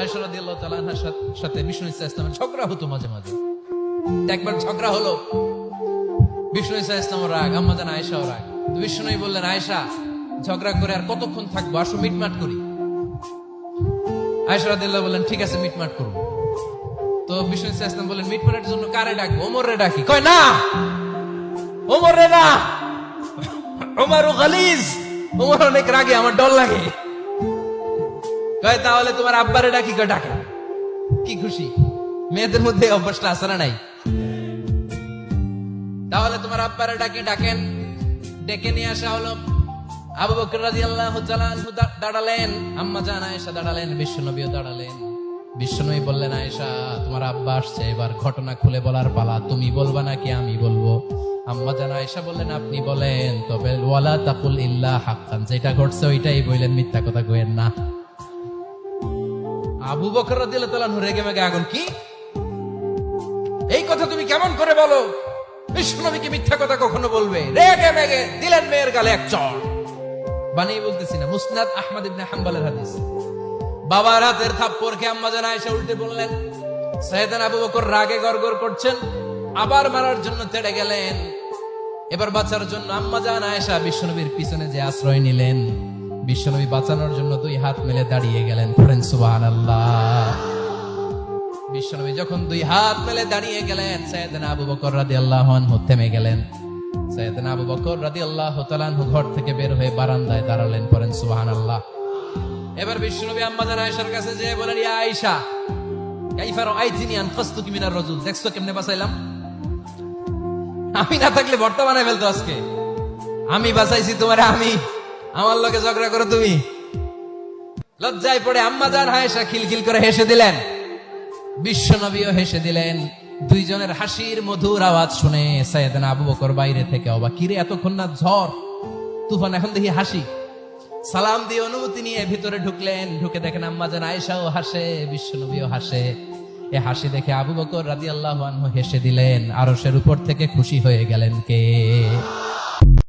আয়েশা রাদিয়াল্লাহু তাআলা আনহার সাথে বিষ্ণু ইসলামের ঝগড়া হতো মাঝে মাঝে। একবার ঝগড়া হলো, বিষ্ণু ইসলামের রাগ, আম্মা জান আয়েশাও রাগ। তো বিষ্ণু বললেন, আয়েশা ঝগড়া করে আর কতক্ষণ থাকবো, আসো মিটমাট করি। আয়েশা রাদিয়াল্লাহু বললেন, ঠিক আছে মিটমাট করবো। তো বিষ্ণু ইসলাম বললেন, মিটমাটের জন্য কারে ডাকবো? ওমর রে ডাকি। কয় না, ওমর রে না, ওমর গালিজ, ওমর অনেক রাগে, আমার ডর লাগে। কয় তাহলে তোমার আব্বারে ডাকি। কয় ডাকে। কি খুশি, মেয়েদের মধ্যে অভ্যাসটা আছে না নাই? তাহলে তোমার আব্বারে ডাকি। ডাকেন, ডেকে নিয়ে আসা হলো। আবু বকর রাদিয়াল্লাহু তাআলা আনহু দাঁড়ালেন, আম্মা জান আয়েশা দাঁড়ালেন, বিশ্বনবীও দাঁড়ালেন। বিশ্বনবী বললেন, আয়েশা তোমার আব্বা আসছে, এবার ঘটনা খুলে বলার পালা, তুমি বলবা নাকি আমি বলবো? আম্মা জান আয়েশা বললেন, আপনি বলেন, তবে ওয়ালা তাকুল ইল্লা হাক্কান, যেটা ঘটছে ওইটাই বললেন, মিথ্যা কথা কইেন না। আবু বকর রাদিয়াল্লাহু তাআলা রেগে মেগে আগুন, কি এই কথা তুমি কেমন করে বলো? বিশ্বনবী কি মিথ্যা কথা কখনো বলবে? রেগে মেগে দিলেন মেয়ের গালে এক চড়। বানিয়ে বলতেছি না, মুসনাদ আহমদ ইবনে হাম্বলের হাদিস। বাবার হাতের থাপ্পড় খেয়ে আম্মা জান আয়েশা উল্টে বললেন। সাইয়েদনা আবু বকর রাগে গড়গড় করছেন, আবার মারার জন্য তেড়ে গেলেন। এবার বাঁচার জন্য আম্মা জান আয়েশা বিশ্বনবীর পিছনে যে আশ্রয় নিলেন, বিশ্বনবী বাঁচানোর জন্য দুই হাত মেলে দাঁড়িয়ে গেলেন। পড়েন সুবহানাল্লাহ। বিশ্বনবী যখন দুই হাত মেলে দাঁড়িয়ে গেলেন, সাইয়েদনা আবু বকর রাদিয়াল্লাহু আনহু থেমে গেলেন। সাইয়েদনা আবু বকর রাদিয়াল্লাহু তাআলা আনহু ঘর থেকে বের হয়ে বারান্দায় দাঁড়ালেন। পড়েন সুবহানাল্লাহ। এবার বিশ্বনবী আম্মা জান আয়েশার কাছে যেয়ে বলেন, ইয়া আয়েশা কাইফা রাআইতিনি আনকাসতুকি মিনার রাজুল, দেখছো কেমনে বাঁচাইলাম? আমি না থাকলে ভর্তা বানাই ফেলতো আজকে। আমি বাঁচাইছি তোমারে, আমি, আমার লগে ঝগড়া করো তুমি। লজ্জায় পড়ে আম্মা জান আয়েশা খিলখিল করে হেসে দিলেন, বিশ্বনবীও হেসে দিলেন। দুইজনের হাসির মধুর আওয়াজ শুনে সাইয়েদনা আবু বকর বাইরে থেকে অবাক, কিরে এতক্ষণ না ঝড় তুফান, এখন দেখি হাসি। সালাম দিয়ে অনুমতি নিয়ে ভিতরে ঢুকলেন। ঢুকে দেখেন আম্মা জান আয়েশাও হাসে, বিশ্বনবীও হাসে। এ হাসি দেখে আবু বকর রাদিয়াল্লাহু আনহু হেসে দিলেন। আরশের উপর থেকে খুশি হয়ে গেলেন কে?